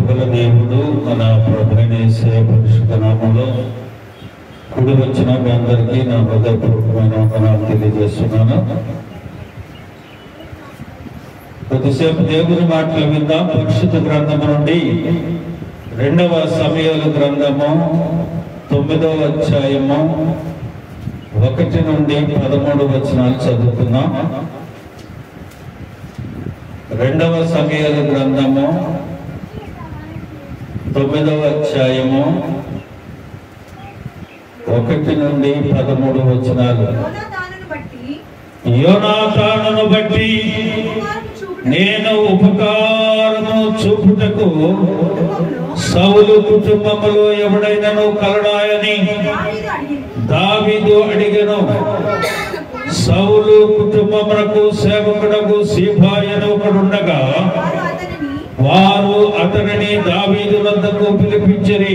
కృపగల దేవుడు మన ప్రభువైన యేసయ్య పరిశుద్ధ నామములో కూడి వచ్చిన మీ అందరికీ నా హృదయపూర్వకమైన వందనాలు తెలియజేస్తున్నాను. కొద్దిసేపు దేవుని మాటలు విందాం. పరిశుద్ధ గ్రంథము నుండి 2వ సమూయేలు గ్రంథము 9వ అధ్యాయము 1 నుండి 13 వచనాలు చదువుతున్నాం. 2వ సమూయేలు గ్రంథము 9వ అధ్యాయము 1 నుండి 13 వచనాలు. యోనాతానును బట్టి నేను ఉపకారము చూపుటకు సౌలు కుటుంబములో ఎవడైనను కలడాయని దావీదు అడిగెను. సౌలు కుటుంబమునకు సేవకుడకు సీబా అను ఒకడుండగా వారు అతనిని దావీదు వద్దకు పిలిపించిరి.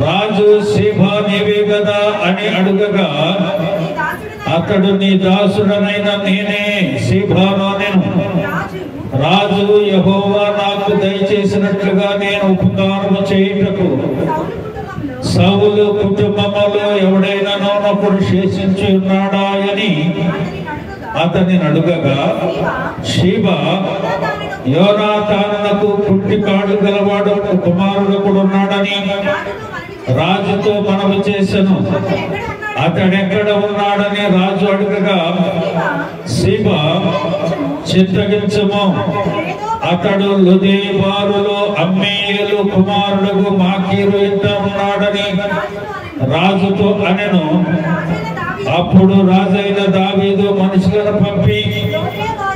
రాజు సీబా నీవే గదా అని అడుగగా అతడు నీ దాసుడనైన నేనే సీబాను నేను. రాజు యెహోవా నాకు దయచేసినట్లుగా నేను ఉపకారము చేయుటకు సౌలు కుటుంబములో ఎవడైనా నోనప్పుడు శేషించి ఉన్నాడా అని అతని అడుగగా సీబా యోనాతానునకు పుట్టి కాళ్ళు గలవాడు కుమారుడు కూడా ఉన్నాడని రాజుతో మనవి చేసెను. అతడెక్కడ ఉన్నాడని రాజు అడుగగా సీబా చింతగించము, అతడు లొదెబారులో అమ్మీయేలు కుమారుడు మాకీరు ఇంట ఉన్నాడని రాజుతో అనెను. అప్పుడు రాజైన దావీదు మనుషులను పంపి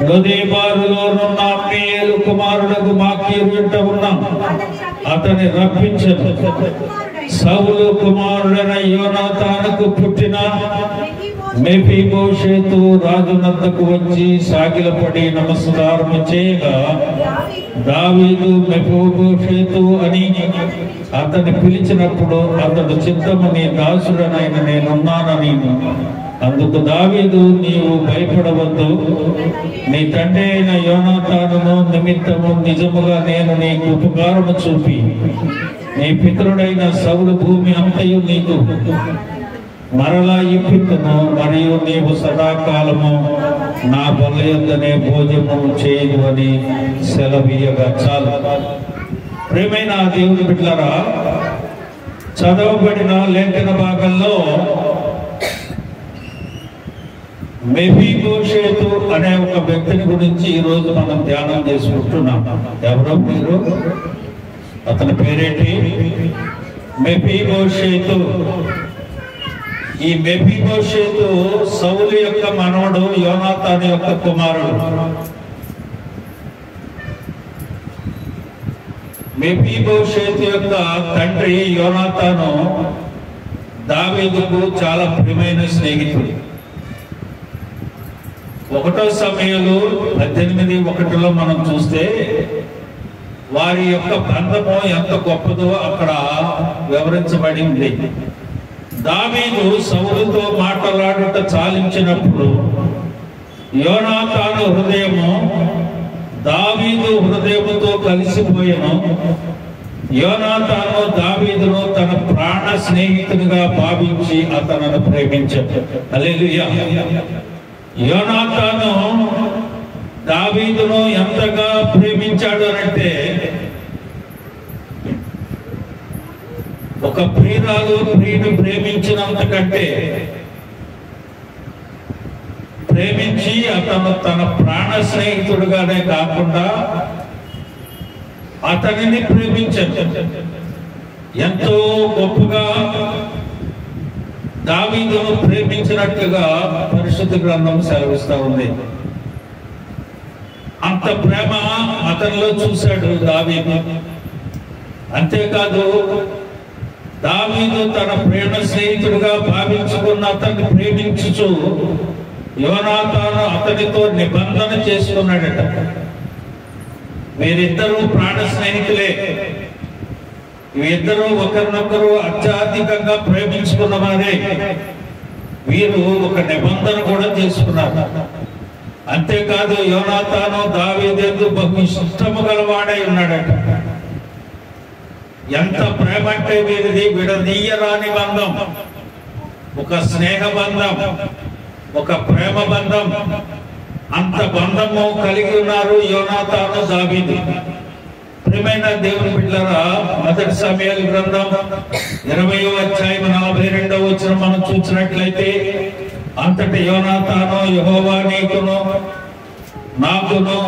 లొదెబారులో ఉన్న అమ్మీయేలు కుమారుడు మాకీరు ఇంట ఉన్నాం అతని రప్పించెను. సౌలు కుమారుడైన యోనాతానుకు పుట్టిన మెఫీబోషెతు రాజు నద్దకు వచ్చి సాగిలపడి నమస్కారము చేయగా దావీదు మెఫీబోషెతు అని అతన్ని పిలిచినప్పుడు అతడు చిత్తము నీ దాసుడనైన నేనున్నానని. అందుకు దావీదు నీవు భయపడవద్దు, నీ తండ్రి అయిన యోనాతాను నిమిత్తము నిజముగా నేను నీకు ఉపకారము చూపి నీ పితరుడైన సౌలు భూమి అంతయు నీకు మరలా ఇప్పితును, మరియు నీవు సదాకాలము నా బలయందనే భోజనము చేయదు అని సెలవీయగా చాలు. ప్రియమైన దేవుని బిడ్డలారా, చదవబడిన లేఖన భాగంలో మెఫీబోషెతు అనే ఒక వ్యక్తిని గురించి ఈరోజు మనం ధ్యానం చేసుకుంటున్నాం. ఎవరో పేరు, అతని పేరేంటి? మెఫీబోషెతు. ఈ మెఫీబోషెతు సౌలు యొక్క మనవడు, యోనాతాను యొక్క కుమారుడు. మెఫీబోషెతు యొక్క తండ్రి యోనాతాను దావీదుకు చాలా ప్రియమైన స్నేహితుడు. 1వ సమూయేలు 18:1 మనం చూస్తే వారి యొక్క బంధము ఎంత గొప్పదో అక్కడ వివరించబడి ఉంది. దావీదు సౌలుతో మాట్లాడుట చాలించినప్పుడు యోనాతాను హృదయము దావీదు హృదయముతో కలిసిపోయెను. యోనాతాను దావీదును తన ప్రాణ స్నేహితునిగా భావించి అతను ప్రేమించాడు. హల్లెలూయా. యోనాతాను దావీదును ఎంతగా ప్రేమించాడు అంటే, ఒక ప్రియురాలు ప్రియుని ప్రేమించినంత కంటే ప్రేమించి అతను తన ప్రాణ స్నేహితుడుగానే కాకుండా అతనిని ప్రేమించాడు. ఎంతో గొప్పగా దావీదును ప్రేమించినట్లుగా పరిశుద్ధ గ్రంథం సెలవిస్తూ ఉంది. అంత ప్రేమ అతనిలో చూశాడు దావీదు. అంతేకాదు, దావీదు తన ప్రేమ స్నేహితుడిగా భావించుకున్న అతన్ని ప్రేమించుచు యోనాతాను అతనితో నిబంధన చేసుకున్నాడట. వీరిద్దరూ ప్రాణ స్నేహితులే. వీరిద్దరూ ఒకరినొకరు అత్యధికంగా ప్రేమించుకున్న వారే. వీరు ఒక నిబంధన కూడా చేసుకున్నారు. అంతేకాదు యోనాతాను దావీదు బహు ఇష్టము గలవాడై ఉన్నాడట. ఎంత ప్రేమ అంటే వీరిది విడదీయరాని బంధం, ఒక స్నేహ బంధం, ఒక ప్రేమ బంధం. అంత బంధము కలిగి ఉన్నారు యోనాతాను దావీదు. ప్రియమైన దేవుని బిడ్డలారా, మొదటి సమూయేలు గ్రంథం 20వ అధ్యాయం 42వ వచనం మనం చూసినట్లయితే, అంతటి యోనాతాను యెహోవా నీకును నాకును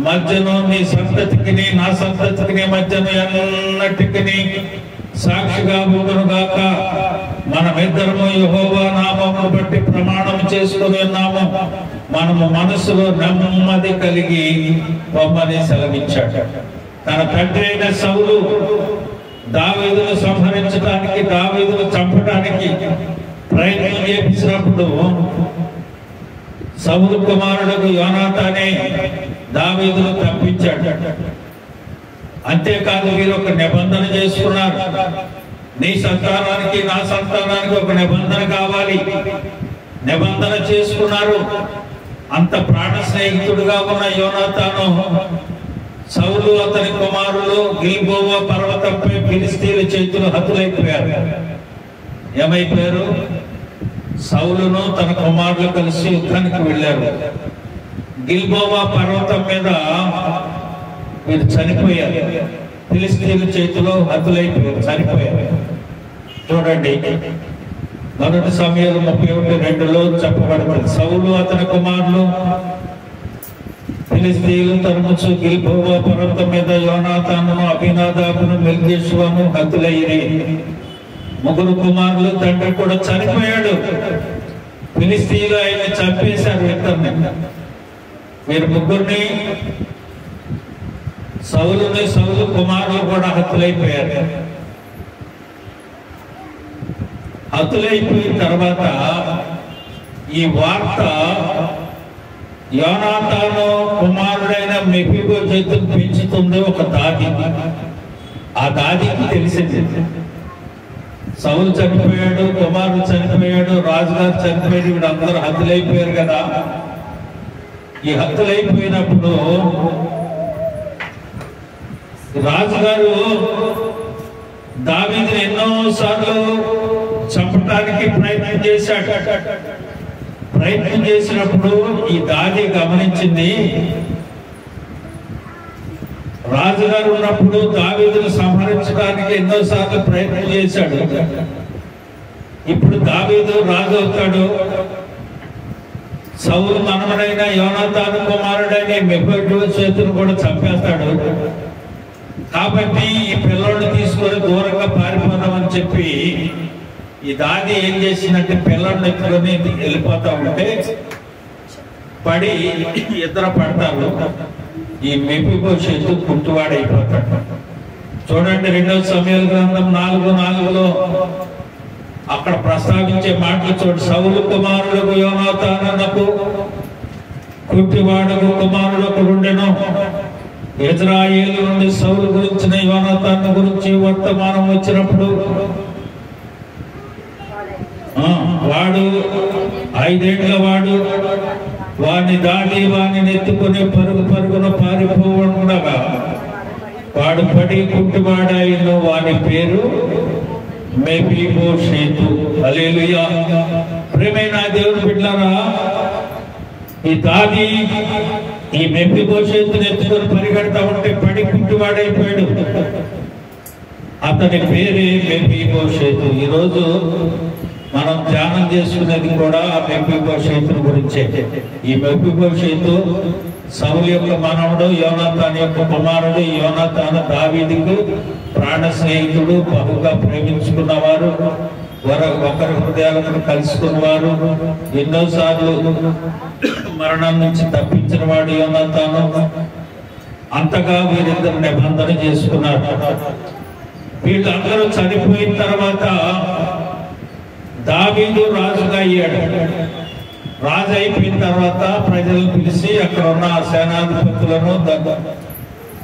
మధ్యను నీ సంతతికి నా సంతతికి మధ్యను ఎన్నటికి సాక్షిగా ఉండునుగాక. మనమిద్దరము యెహోవా నామమును బట్టి ప్రమాణం చేసుకుని ఉన్నాము, మనము మనసులో నెమ్మది కలిగి పొమ్మని సెలవిచ్చాడు. తన తండ్రి అయిన సౌలు దావీదును సంహరించడానికి, దావీదును చంపడానికి ప్రయత్నం చేసినప్పుడు సౌలు కుమారుడు యోనాతానే దావీదును తప్పించాడు. అంతేకాదు వీరు ఒక నిబంధన చేసుకున్నారు, నీ సంతానానికి నా సంతానానికి ఒక నిబంధన కావాలి. నిబంధన చేసుకున్నారు. అంత ప్రాణ స్నేహితుడుగా ఉన్న యోనాతాను సౌలు అతని కుమారులు గిల్బోవా పర్వతంపై ఫిలిష్తీయుల చేతులు హతులైపోయారు. ఏమైపోయారు? సౌలును తన కుమారులు కలిసి యుద్ధానికి వెళ్ళారు. గిల్బోవా పర్వతం మీద వీరు చనిపోయారు, ఫిలిష్తీయుల చేతిలో హతులైపోయారు, చనిపోయారు. చూడండి, మొదటి సమూయేలు 31:2లో చెప్పబడుతుంది. సౌలు అతని కుమారులు ఫిలిష్తీయులు తరుముచు గిల్బోవా పర్వతం మీద యోనాతానును అబీనాదాబును మెల్కీషువను హతులైరి. ముగ్గురు కుమారులు, తండ్రి కూడా చనిపోయాడు. ఫిలిష్తీయులు ఆయన చంపేశారు ఇద్దరిని. వీరు ముగ్గురిని, సౌలు కుమారులు కూడా హతులైపోయారు. హతులైపోయిన తర్వాత ఈ వార్త యోనాతాను కుమారుడైన మెఫీబోషెతును పెంచుతుంది ఒక దాది. ఆ దాదికి తెలిసింది సౌలు చనిపోయాడు, కుమారుడు చనిపోయాడు, రాజుగారు చనిపోయాడు, వీళ్ళందరూ హతులైపోయారు కదా. ఈ హతులైపోయినప్పుడు రాజుగారు దావీదుని ఎన్నోసార్లు చంపడానికి ప్రయత్నం చేశాడు. ప్రయత్నం చేసినప్పుడు ఈ దాది గమనించింది, రాజుగారు ఉన్నప్పుడు దావీదును సంహరించడానికి ఎన్నోసార్లు ప్రయత్నం చేశాడు. ఇప్పుడు దావీదు రాజు అవుతాడు, సౌలు మనవడైన యోనాతాను కుమారుడైన మెఫీబోషెతును కూడా చంపేస్తాడు. కాబట్టి ఈ పిల్లోడిని తీసుకొని దూరంగా పారిపోదామని చెప్పి ఈ దాది ఏం చేసిందంటే పిల్లోడిని ఎత్తుకొని వెళ్ళిపోతా ఉంటే పడి ఇద్దరు పడతారు. ఈ మెఫీబోషెతు కుంటువాడైపోతాడు. చూడండి, 2వ సమూయేలు గ్రంథం 4:4లో అక్కడ ప్రస్తావించే మాటలు చూడండి. సౌలు కుమారుడు యోనాతానునకు కుంటివాడుకు కుమారుడు ఉండెను. ఇజ్రాయేలు నుండి సౌలు గురించిన యోనాతాను గురించి వర్తమానం వచ్చినప్పుడు వాడు 5 ఏళ్ల వాడు, వాడిని దాటి వాడిని ఎత్తుకుని పరుగున పారిపోవడగా వాడు పడి కుంటివాడాయను. వాని పేరు మెఫీబోషెతు. హల్లెలూయా. ప్రియమైన దేవుని బిడ్డలారా, ఈ దాది ఈ మెఫీబోషెతుని ఎత్తుకొని పరిగెడతా ఉంటే పడి కుంటివాడైపోయాడు. అతని పేరే మెఫీబోషెతు. ఈరోజు మనం ధ్యానం చేసుకునేది కూడా మెఫీబోషెతుని గురించే. ఈ మెఫీబోషెతు సౌలు యొక్క మనవడు, యోనాతాను యొక్క కుమారుడు. యోనాతాను దావీదుకు ప్రాణ స్నేహితుడు, బహుగా ప్రేమించుకున్నవారు, ఒకరి హృదయాలను కలుసుకున్నవారు, ఎన్నోసార్లు మరణం నుంచి తప్పించిన వాడు యోనాతాను. అంతగా వీరిద్దరు నిబంధన చేసుకున్నారు. వీళ్ళందరూ చనిపోయిన తర్వాత దావీదు రాజుగా అయ్యాడు. రాజు అయిపోయిన తర్వాత ప్రజలను పిలిచి అక్కడ ఉన్న సేనాధిపతులను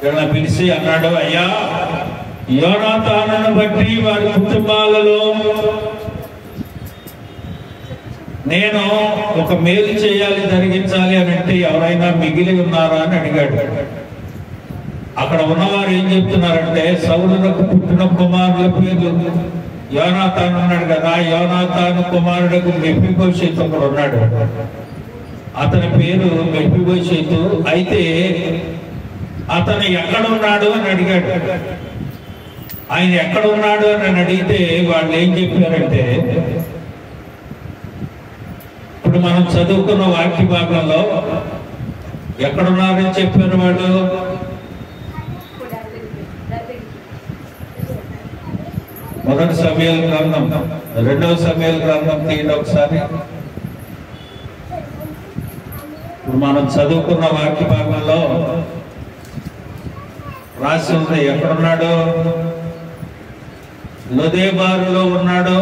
వీళ్ళని పిలిచి అన్నాడు, అయ్యా, యోనాతానును బట్టి వారి కుటుంబాలలో నేను ఒక మేలు చేయాలి, జరిగించాలి అని అంటే ఎవరైనా మిగిలి ఉన్నారా అని అడిగాడు. అక్కడ ఉన్నవారు ఏం చెప్తున్నారంటే సౌలునకు పుట్టిన కుమారుల పేర్లు యోనాతాను ఉన్నాడు కదా, యోనాతాను కుమారుడుకు మెఫీబోషెతు ఒకడు ఉన్నాడు. అతని పేరు మెఫీబోషెతు. అయితే అతను ఎక్కడున్నాడు అని అడిగాడు. ఆయన ఎక్కడున్నాడు అని అడిగితే వాళ్ళు ఏం చెప్పారంటే, ఇప్పుడు మనం చదువుకున్న వాక్య భాగంలో ఎక్కడున్నారని చెప్పారు వాళ్ళు. మొదటి సమయాల గ్రంథం, రెండవ సమయాల గ్రంథం తీయండి ఒకసారి. ఇప్పుడు మనం చదువుకున్న వాక్య భాగంలో రాసి ఉంది ఎక్కడున్నాడు. లొదేబారులో ఉన్నాడు,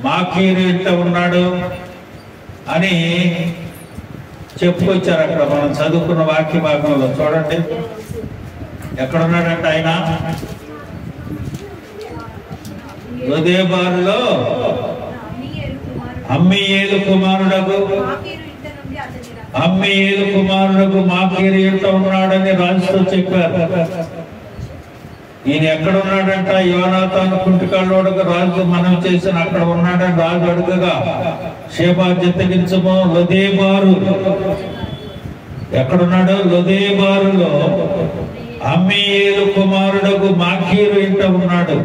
మాకీరు ఇంట ఉన్నాడు అని చెప్పుకొచ్చారు. అక్కడ మనం చదువుకున్న వాక్య భాగంలో చూడండి ఎక్కడున్నాడంటే ఆయన లొదేబారులో అమ్మీయేలు కుమారుడకు మాకీరు ఇంట ఉన్నాడని రాజుతో చెప్పారు. ఈయన ఎక్కడ ఉన్నాడంట, యోనాతాను కుంటికాళ్ళోడకు రాజు మనం చేసిన అక్కడ ఉన్నాడని రాజు అడుగగా, షేబా చిత్తగించము లొదేబారు. ఎక్కడున్నాడు? లొదేబారులో అమ్మీయేలు కుమారుడకు మాకీరు ఇంట ఉన్నాడు.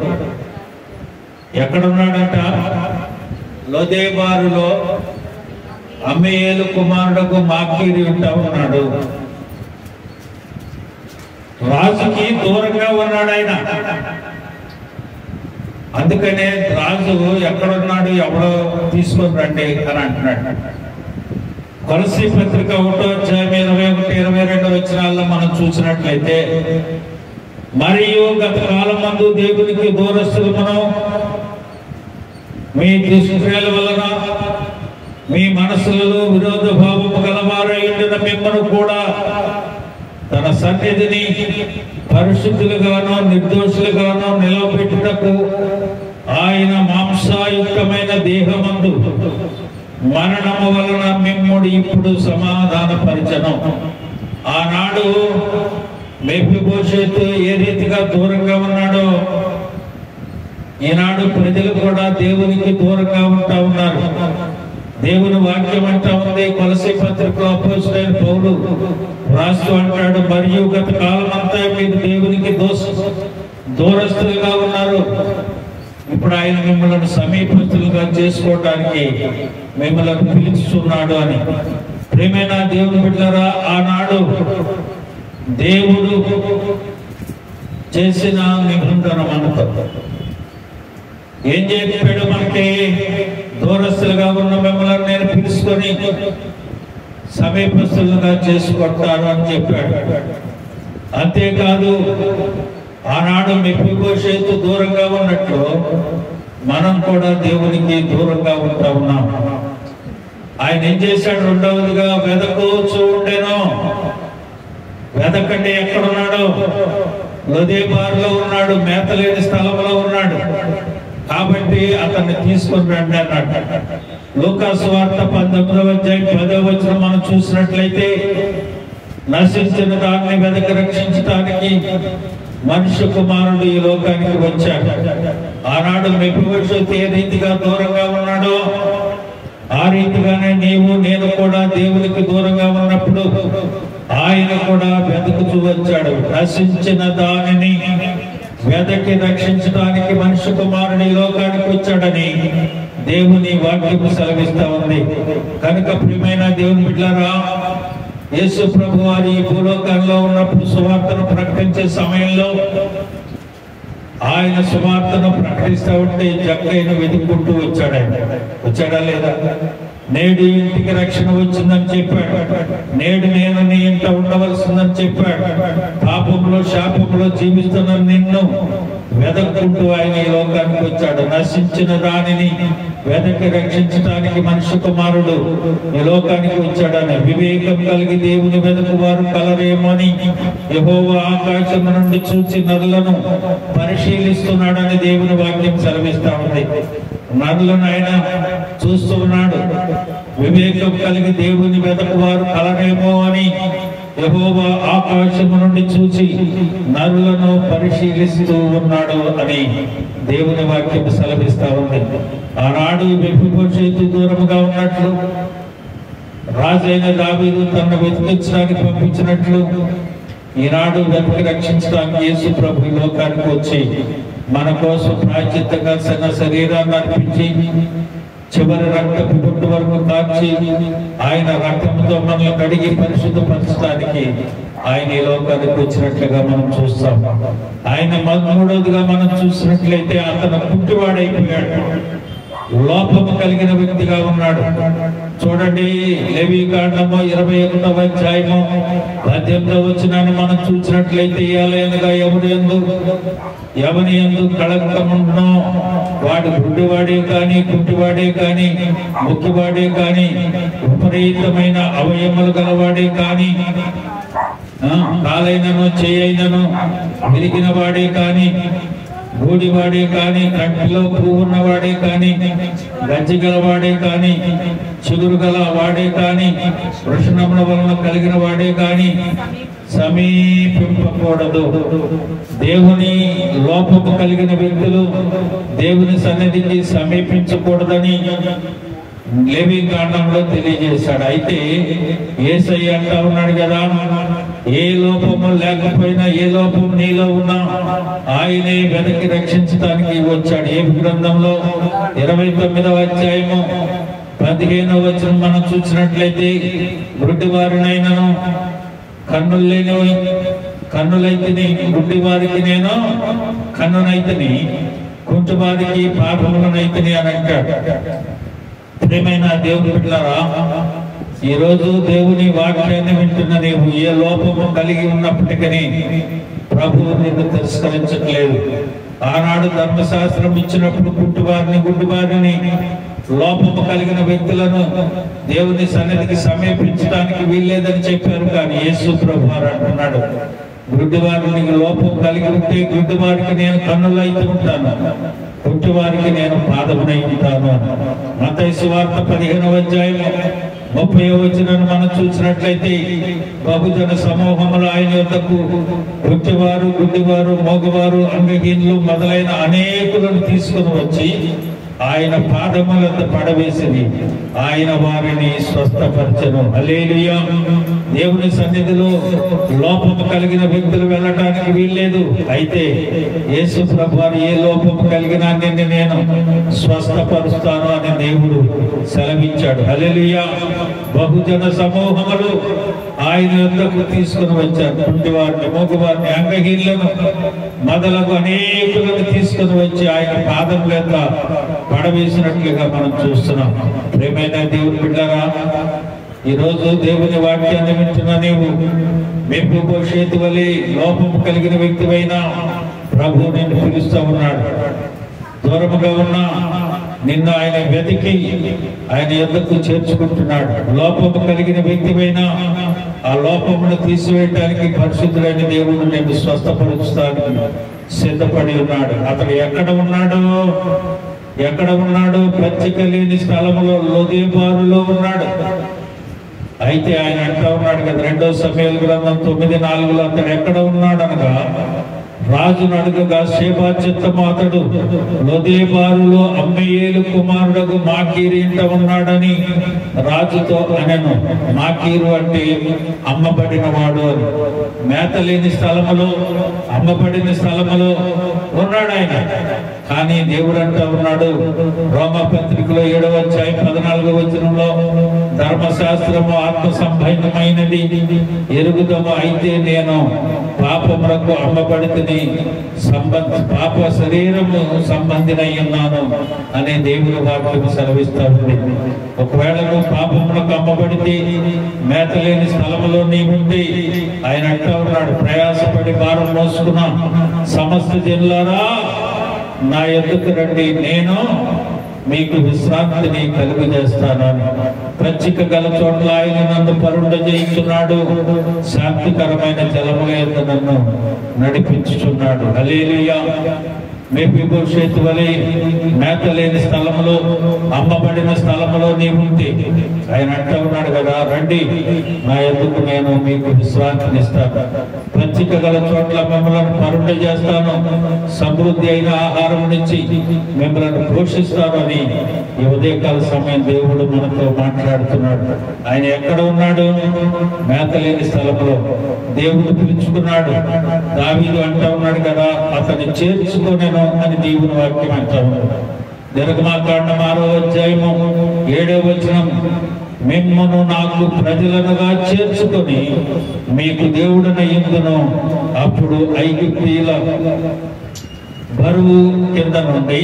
ఎక్కడున్నాడంట? లొదేబారులో అమ్మీయేలు కుమారుడకు మాకీరు ఇంట ఉన్నాడు. రాజుకి దూరంగా ఉన్నాడు ఆయన. అందుకనే రాజు ఎక్కడున్నాడు, ఎవడో తీసుకొని రండి అని అంటున్నాడు. కొలసీ పత్రిక 1వ అధ్యాయం 21-22 వచనాల్లో మనం చూసినట్లయితే, మరియు గత కాలం మందు దేవునికి దూరస్తులు మనం మీ దుష్క్రియల వలన మీ మనసులలో విరోధ భావము గలవారై ఉండిన మిమ్మల్ని కూడా తన సన్నిధిని పరిశుద్ధులుగానో నిర్దోషులుగానో నిలవబెట్టుటకు ఆయన మాంసాయుక్తమైన దేహమందు మరణము వలన మిమ్ముడు ఇప్పుడు సమాధానపరచను. ఆనాడు మెఫీబోషెతు ఏ రీతిగా దూరంగా ఉన్నాడో, ఈనాడు ప్రజలు కూడా దేవునికి దూరంగా ఉంటా ఉన్నారు. దేవుని వాక్యం అంటా ఉంది. కొలసీ పత్రికలో అపోస్తలుడైన పౌలు రాస్తూ అంటాడు, మరియు గత కాలం అంతా మీరు దేవునికి దూరస్తులుగా ఉన్నారు, ఇప్పుడు ఆయన మిమ్మల్ని సమీపస్తులుగా చేసుకోవడానికి మిమ్మల్ని పిలుస్తున్నాడు అని. ప్రియమైన దేవుని బిడ్డలారా, ఆనాడు దేవుడు చేసిన నిబంధన మనతో ఏం చెప్పాడు? మనకి దూరస్తులుగా ఉన్న మిమ్మల్ని నేను పిలుచుకొని సమీపస్తులుగా చేసుకుంటాను అని చెప్పాడు. అంతేకాదు, ఆనాడు మెఫీబోషెతు దూరంగా ఉన్నట్టు మనం కూడా దేవునికి దూరంగా ఉంటా ఉన్నాం. ఆయన ఏం చేశాడు? రెండవదిగా వెదకుచూ ఉండెను. వెదకండి ఎక్కడున్నాడు? లొదేబారులో ఉన్నాడు, మేతలేని స్థలంలో ఉన్నాడు. కాబట్టి అతన్ని తీసుకొని రండి అన్నాడు. లూకా సువార్త 19వ అధ్యాయం 10వ వచనం మనం చూసినట్లయితే, నశించిన దాన్ని వెదకి రక్షించడానికి మనుష్య కుమారుడు ఈ లోకానికి వచ్చాడు. ఆనాడు మెఫీబోషెతు ఏ రీతిగా దూరంగా ఉన్నాడో, ఆ రీతిగానే నీవు నేను కూడా దేవునికి దూరంగా ఉన్నప్పుడు ఆయన కూడా వెతుకుతూ వచ్చాడు. నశించిన దానిని వెదకి రక్షించడానికి మనుష్య కుమారుడు ఈ లోకానికి వచ్చాడని దేవుని వాక్యము సెలవిస్తా ఉంది. కనుక ప్రియమైన దేవుని బిడ్డలారా, యేసు ప్రభు వారి ఈ భూలోకంలో ఉన్నప్పుడు సువార్తను ప్రకటించే సమయంలో ఆయన సువార్తను ప్రకటిస్తూ ఉంటే జక్కయ్యను వెతుక్కుంటూ వచ్చాడా లేదా? నేడు ఇంటికి రక్షణ వచ్చిందని చెప్పాడు. నేడు నేను నీ ఇంట ఉండవలసిందని చెప్పాడు. పాపంలో శాపంలో జీవిస్తున్న నిన్ను వెదక్కుంటూ ఆయన ఈ లోకానికి వచ్చాడు. నశించిన దానిని వెదకి రక్షించడానికి మనుష్య కుమారుడు ఈ లోకానికి వచ్చాడని. వివేకం కలిగి దేవుని వెదకు వారు కలరేమో అని యెహోవా ఆకాశం నుండి చూచి నరులను పరిశీలిస్తున్నాడని దేవుని వాక్యం సెలవిస్తా ఉంది. నరులను ఆయన చూస్తూ ఉన్నాడు. వివేకం కలిగి దేవుని వెదకు వారు కలరేమో అని యెహోవా ఆకాశము నుండి చూసి నరులను పరిశీలిస్తూ ఉన్నాడు అని దేవుని వాక్యం సెలవిస్తా ఉంది. ఆనాడు మెఫీబోషెతు దూరముగా ఉన్నట్లు, రాజైన దావీదు తనను వెతికించడానికి పంపించినట్లు, ఈనాడు వెతికి రక్షించడానికి యేసు ప్రభు లోకానికి వచ్చి మన కోసం ప్రాయశ్చిత్తంగా తన శరీరాన్ని అర్పించి చివరి రక్తపు బొట్టు వరకు కాచి ఆయన రక్తంతో మనల్ని కడిగి పరిశుద్ధపరచడానికి ఆయన ఈ లోకానికి వచ్చినట్లుగా మనం చూస్తాం. ఆయన మూడవదిగా మనం చూసినట్లయితే అతను పుట్టివాడైపోయాడు, లోపము కలిగిన వ్యక్తిగా ఉన్నాడు. చూడండి, లేవీకాండము 21వ అధ్యాయము 18వ వచనాన్ని మనం చూసినట్లయితే, ఏలయనగా ఎవని యందు కళంకముండునో వాడు గుడ్డివాడే కానీ, కుంటివాడే కానీ, ముక్కివాడే కానీ, విపరీతమైన అవయములు గలవాడే కానీ, కాలైనను చేయైనను విరిగిన వాడే కానీ, గూడివాడే కానీ, కంటిలో పువ్వు ఉన్నవాడే కానీ, గజ్జి గలవాడే కానీ, చిగురు గల వాడే కానీ, వృషణముల వలన కలిగిన వాడే కానీ సమీపింపకూడదు. దేవుని లోపము కలిగిన వ్యక్తులు దేవుని సన్నిధికి సమీపించకూడదని లేవీకాండంలో తెలియజేశాడు. అయితే యేసయ్య అంటా ఉన్నాడు కదా, ఏ లోపము లేకపోయినా, ఏ లోపం నీలో ఉన్నా ఆయనే వెనక్కి రక్షించడానికి వచ్చాడు. ఏ గ్రంథంలో 29వ అధ్యాయము 15వ వచనం మనం చూసినట్లయితే, గుడ్డివారినైనను కన్నులైతిని, గుడ్డివారికి నేను కన్నునైతిని, కుంటివారికి పాపములనైతిని అని అంటాడు. ప్రియమైన దేవుని బిడ్డలారా, ఈరోజు దేవుని వాక్యాన్ని వింటున్న నీవు ఏ లోపము కలిగి ఉన్నప్పటికీ ప్రభువు నిన్ను తిరస్కరించట్లేదు. ఆనాడు ధర్మశాస్త్రం ఇచ్చినప్పుడు గుడ్డివారిని, గుడ్డివారిని, లోపము కలిగిన వ్యక్తులను దేవుని సన్నిధికి సమీపించడానికి వీల్లేదని చెప్పారు. కానీ యేసు ప్రభు అంటున్నాడు, గుడ్డివారిని లోపం కలిగి ఉంటే గుడ్డివారికి నేను కన్నులైతే ఉంటాను, కుంటివారికి నేను పాదమునై ఉంటాను. మత్తయి సువార్త 15వ అధ్యాయం 30వ వచనాన్ని మనం చూసినట్లయితే, బహుజన సమూహములు ఆయన యొద్దకు కుంటివారు, గుడ్డివారు, మోగవారు, అంగహీనులు మొదలైన అనేకులను తీసుకుని వచ్చి ఆయన పాదములంత పడవేసి ఆయన వారిని స్వస్థపరచెను. హల్లెలూయా. దేవుని సన్నిధిలో లోపము కలిగిన వ్యక్తులు వెళ్ళటానికి వీల్లేదు. అయితే యేసు ప్రభువారు ఏ లోపము కలిగినా నేను స్వస్థపరుస్తాను అని దేవుడు సెలవిచ్చాడు. హల్లెలూయా. బహుజన సమూహములు ఆయన యొద్దకు తీసుకుని వచ్చారు. కుంటివారిని, మోగవారిని, అంగహీనులను మొదలగు అనేకులను తీసుకుని వచ్చి ఆయన పాదముల యొక్క పడవేసినట్లుగా మనం చూస్తున్నాం. ప్రియమైన దేవుని బిడ్డలారా, ఈరోజు దేవుని వాక్యాన్ని వింటున్న నీవు మెఫీబోషెతు వలె లోపము కలిగిన వ్యక్తివైనా ప్రభువు నిన్ను పిలుస్తూ ఉన్నాడు. దూరముగా ఉన్న నిన్ను ఆయన వెతికి ఆయన యొద్దకు చేర్చుకుంటున్నాడు. లోపము కలిగిన వ్యక్తివైనా ఆ లోపమును తీసివేయటానికి పరిశుద్ధులైన దేవుడు నిన్ను స్వస్థపరుస్తానికి సిద్ధపడి ఉన్నాడు. అతడు ఎక్కడ ఉన్నాడు? పచ్చిక లేని స్థలములో, లోదేబారులో ఉన్నాడు. అయితే ఆయన అంటా ఉన్నాడు కదా, 2వ సమూయేలు గ్రంథం 9:4 అతడు ఎక్కడ ఉన్నాడు అనగా, రాజును అడుగగా షేబా చిత్తము అతడు లోదేబారులో అమ్మీయేలు కుమారుడు మాకీరు ఇంట ఉన్నాడని రాజుతో అనెను. మాకీరు అంటే అమ్మబడిన వాడు అని. మేత లేని స్థలములో, అమ్మబడిన స్థలములో ఉన్నాడు ఆయన. కానీ దేవుడు అంటా ఉన్నాడు రోమపత్రికలో 7వ అధ్యాయం 14వ వచనంలో, ధర్మశాస్త్రము ఆత్మ సంబంధమైనది ఎరుగుదము, అయితే నేను పాపములకు అమ్మబడితిని, పాప శరీరము సంబంధినై ఉన్నాను అనే దేవుని వాక్యం సెలవిస్తా ఉంది. ఒకవేళ నువ్వు పాపములకు అమ్మబడితే, మేత లేని స్థలములో నీవుండి ఆయన అంటా ఉన్నాడు, ప్రయాసపడి భారం మోసుకున్న సమస్త జనులారా నా యొద్దకు రండి, నేను మీకు విశ్రాంతిని కలుగు చేస్తాను. పచ్చిక గల చోట్ల ఆయన నన్ను పరుండ చేయించున్నాడు, శాంతికరమైన జలముల యొద్ద నన్ను నడిపించుచున్నాడు. హల్లెలూయా. మెఫీబోషెతు వలె మేత లేని స్థలంలో, అమ్మబడిన స్థలంలో నీవుంటే ఆయన అంటూ ఉన్నాడు కదా, రండి నా ఎద్దుకు నేను మీకు విశ్రాంతిని ఇస్తాను, పచ్చిక గల చోట్ల మిమ్మల్ని పరుండ చేస్తాను, సమృద్ధి అయిన ఆహారం నుంచి మిమ్మల్ని పోషిస్తాను అని ఈ ఉదయకాల సమయం దేవుడు మనతో మాట్లాడుతున్నాడు. ఆయన ఎక్కడ ఉన్నాడు? మేత లేని స్థలంలో దేవుడు పిలుచుకున్నాడు. దావీదు అంటా ఉన్నాడు కదా, అతన్ని చేర్చుకోనేను అని దేవుని వాక్యం అంటా ఉన్నాడు. నిర్గమాకాండం 6వ అధ్యాయము 7వ వచనం, మిమ్మును నాకు ప్రజలనుగా చేర్చుకొని మీకు దేవుడనయ్యుందును, అప్పుడు ఐగుప్తీయుల బరువు కింద నుండి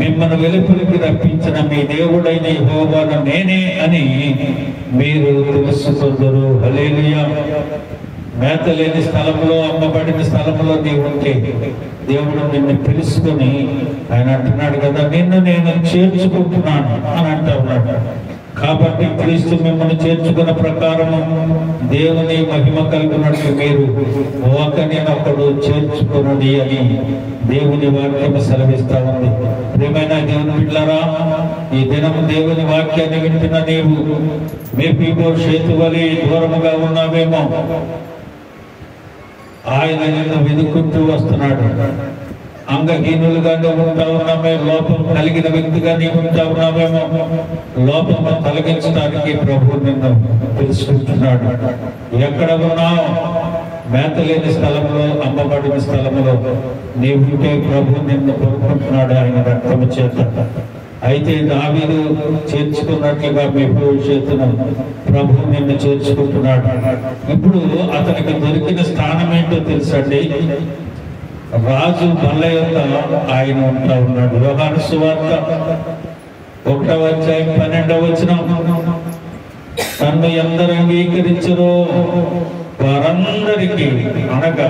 మిమ్మల్ని వెలుపలికి రప్పించిన మీ దేవుడైన యెహోవాను నేనే అని మీరు తెలుసుకుందరు. హల్లెలూయా. మేత లేని స్థలంలో, అమ్మబడిన స్థలంలో నీవు ఉంటే దేవుడు నిన్ను పిలుచుకొని ఆయన అంటున్నాడు కదా, నిన్ను నేను చేర్చుకుంటున్నాను అని అంటూ ఉన్నాడు. కాబట్టి క్రీస్తు మిమ్మల్ని చేర్చుకున్న ప్రకారము దేవుని మహిమ కలిగినట్టు మీరు ఒకరినొకడు చేర్చుకున్నది అని దేవుని వాక్యం సెలవిస్తా ఉంది. ప్రియమైన దేవుని బిడ్డలారా, ఈ దినం దేవుని వాక్యాన్ని వింటున్న నీవు మెఫీబోషెతు వలె దూరముగా ఉన్నావేమో, ఆయన నిన్ను వెతుక్కుంటూ వస్తున్నాడు. అంగహీనులుగా నువ్వు ఉంటా ఉన్నామే, లోపం కలిగిన వ్యక్తిగా నీవు ఉంటా ఉన్నావేమో, లోపం తొలగించడానికి ప్రభు నిన్ను తెలుసుకుంటున్నాడు. ఎక్కడ ఉన్నావు? మేత లేని స్థలంలో, అమ్మబడిన స్థలంలో నీవుంటే ప్రభు నిన్ను కోరుకుంటున్నాడు ఆయన రక్తము చేత. అయితే దావీదు చేర్చుకున్నట్లుగా మెఫీబోషెతును ప్రభు నిన్ను చేర్చుకుంటున్నాడు. ఇప్పుడు అతనికి దొరికిన స్థానం ఏంటో తెలుసండి, రాజు బల్ల యొక్క ఆయన ఉంటా ఉన్నాడు. యోహాను సువార్త 1వ అధ్యాయం 12వ వచనం, తన్ను ఎందరు అంగీకరించరో వారందరికీ, అనగా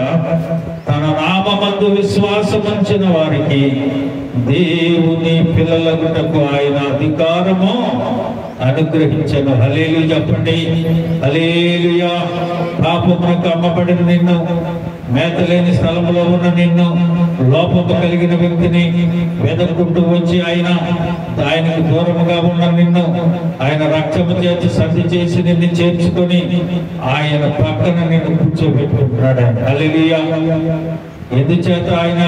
తన నామమందు విశ్వాసముంచిన వారికి దేవుని పిల్లలగుటకు ఆయన అధికారము అనుగ్రహించను. హల్లెలూయా చెప్పండి. హల్లెలూయా. పాపమునకు అమ్మబడిన నిన్ను, మేత లేని స్థలంలో ఉన్న నిన్ను, లోపము కలిగిన వ్యక్తిని వెదక్కుంటూ వచ్చి ఆయనకు దూరముగా ఉన్న నిన్ను ఆయన రక్తము చేసి సర్ది చేసి నిన్ను చేర్చుకొని ఆయన పక్కన నిన్ను కూర్చోబెట్టుకుంటున్నాడు. హల్లెలూయా. ఎందుచేత ఆయన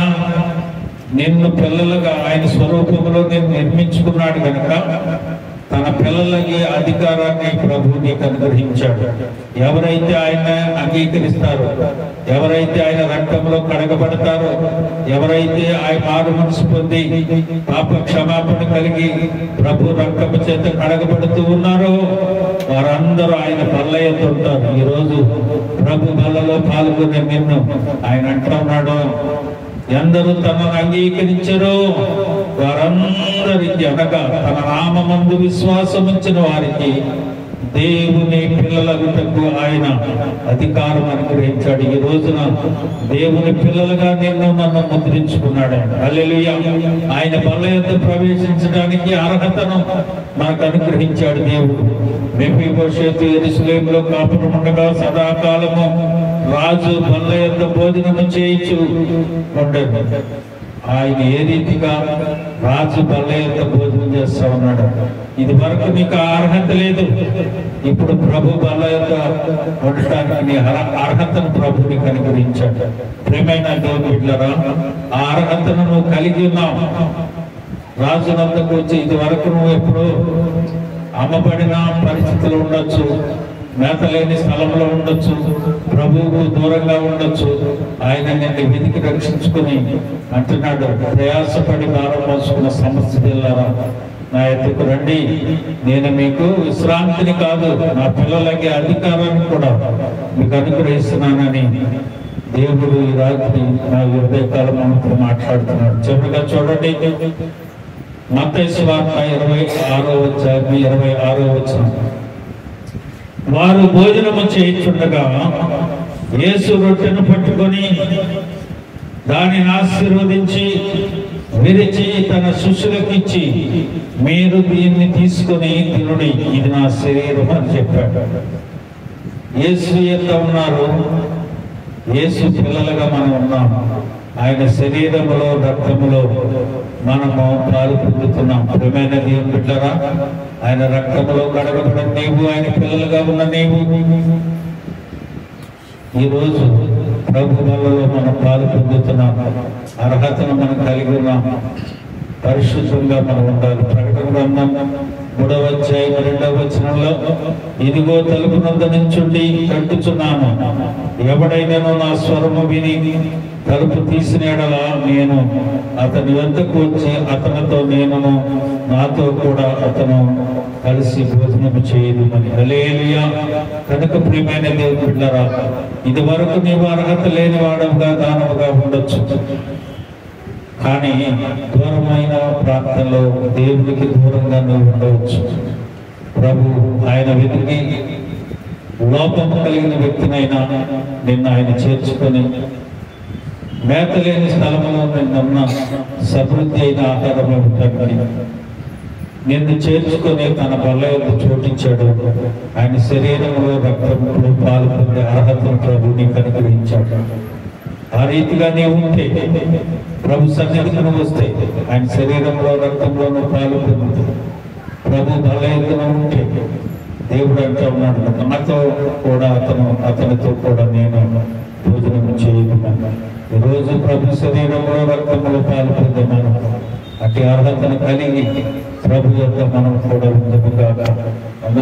నిన్ను పిల్లలుగా ఆయన స్వరూపంలో నేను నిర్మించుకున్నాడు కనుక తన పిల్లలకి అధికారాన్ని ప్రభు నీకు అనుగ్రహించాడు. ఎవరైతే ఆయన అంగీకరిస్తారో, ఎవరైతే ఆయన రక్తంలో కడగబడతారో, ఎవరైతే ఆయన మారు మనసు పొంది పాప క్షమాపణ కలిగి ప్రభు రక్తము చేత కడగబడుతూ ఉన్నారో వారందరూ ఆయన బల్ల యందు ఉంటారు. ఈరోజు ప్రభు బల్లలో పాల్గొనే నిన్ను ఆయన అంటున్నాడు, ఎందరూ తనను అంగీకరించరో వారందరికీ, అనగా తన నామమందు విశ్వాసముంచిన వారికి దేవుని పిల్లలగుటకు ఆయన అధికారం అనుగ్రహించాడు. ఈ రోజున దేవుని పిల్లలుగా నిన్ను నన్ను ముద్రించుకున్నాడు. హల్లెలూయా. ఆయన బల్ల యందు ప్రవేశించడానికి అర్హతను మనకు అనుగ్రహించాడు దేవుడు. మెఫీబోషెతు యెరూషలేములో కాపురం ఉండగా సదాకాలము రాజు బల్ల యందు భోజనము చేయించు ఉండేది. ఆయన ఏ రీతిగా రాజు బల్ల యందు భోజనం చేస్తా ఉన్నాడు. ఇది వరకు నీకు అర్హత లేదు, ఇప్పుడు ప్రభు బల్ల యందు ఉండటానికి నీ అర్హతను ప్రభు నీకు అనుగ్రహించాడు. ప్రియమైన దేవుని బిడ్డలారా, ఆ అర్హతను నువ్వు కలిగి ఉన్నావు. రాజునందుకు వచ్చి ఇది వరకు నువ్వు ఎప్పుడు అమ్మబడిన పరిస్థితులు ఉండొచ్చు, మేత లేని స్థలంలో ఉండొచ్చు, ప్రభువుకు దూరంగా ఉండొచ్చు. ఆయన నిన్ను వెతికి రక్షించుకుని అంటున్నాడు, ప్రయాసపడి భారం మోసుకున్న సమస్యలారా నా ఎద్దుకు రండి, నేను మీకు విశ్రాంతిని కాదు నా పిల్లలకి అధికారాన్ని కూడా మీకు అనుగ్రహిస్తున్నానని దేవుడు ఈ రాత్రి నా హృదయకాలం మనతో మాట్లాడుతున్నాడు. చివరిగా చూడండి, మత్తయి సువార్త 26వ అధ్యాయం 26వ వచనం, వారు భోజనము చేయించుండగా యేసు రొట్టెను పట్టుకొని దానిని ఆశీర్వదించి విరిచి తన శిష్యులకిచ్చి, మీరు దీన్ని తీసుకొని తినుడి, ఇది నా శరీరం అని చెప్పాడు. యేసు ఎంత ఉన్నారు, యేసు పిల్లలుగా మనం ఉన్నాం. ఆయన శరీరములో రక్తములో మనము పాలు పొందుతున్నాం. ప్రియమైన దేవుని బిడ్డలారా, ఆయన రక్తములో కడగబడిన నీవు, ఆయన పిల్లలుగా ఉన్న నీవు ఈరోజు ప్రభు వలలో మనం పాలు పొందుతున్నాం. అర్హతను మనం కలిగి ఉన్నాం. పరిశుద్ధంగా మనం ఉండాలి. ప్రకటన గ్రంథం 3వ అధ్యాయం 2వ వచనంలో, ఇదిగో తలుపు నొద్ద నించుండి తట్టుచున్నాను, ఎవడైనాను నా స్వరము విని తలుపు తీసిన యెడల నేను అతని వద్దకు వచ్చి అతనితో నేనును నాతో కూడా అతను కలిసి భోజనము చేయదుమని. హల్లెలూయా. కనుక ప్రియమైన దేవుని బిడ్డలారా, ఇది వరకు నీవు అర్హత లేని వాడవుగా దానవుగా ఉండొచ్చు, కానీ దూరమైన ప్రాంతంలో దేవునికి దూరంగా నువ్వు ఉండవచ్చు. ప్రభు ఆయన వెతికి లోపము కలిగిన వ్యక్తినైనా నిన్ను ఆయన చేర్చుకొని మేత లేని స్థలంలో నిన్న సమృద్ధి అయిన ఆహారం ఉంటుంది నిన్ను చేర్చుకొని తన బల్ల చోటించాడు. ఆయన శరీరంలో రక్తంలో పాలు పొందే అర్హతను ప్రభు నీకు అనుగ్రహించాడు. ఆ రీతిగా నీవు ఉంటే, ప్రభు సన్నిధికి నువ్వు వస్తే, ఆయన శరీరంలో రక్తంలోనూ పాలు పొందుతూ ప్రభు బలయంగా ఉంటే, దేవుడు అంటూ ఉన్నాడు, నాతో కూడా అతనితో కూడా నేను భోజనం చేయను. ఈరోజు ప్రభు శరీరంలో రక్తంలో పాలు పొందమను అటు అర్హతను కలిగి ప్రభు యొక్క మనం కూడా ఉందముగా అందరూ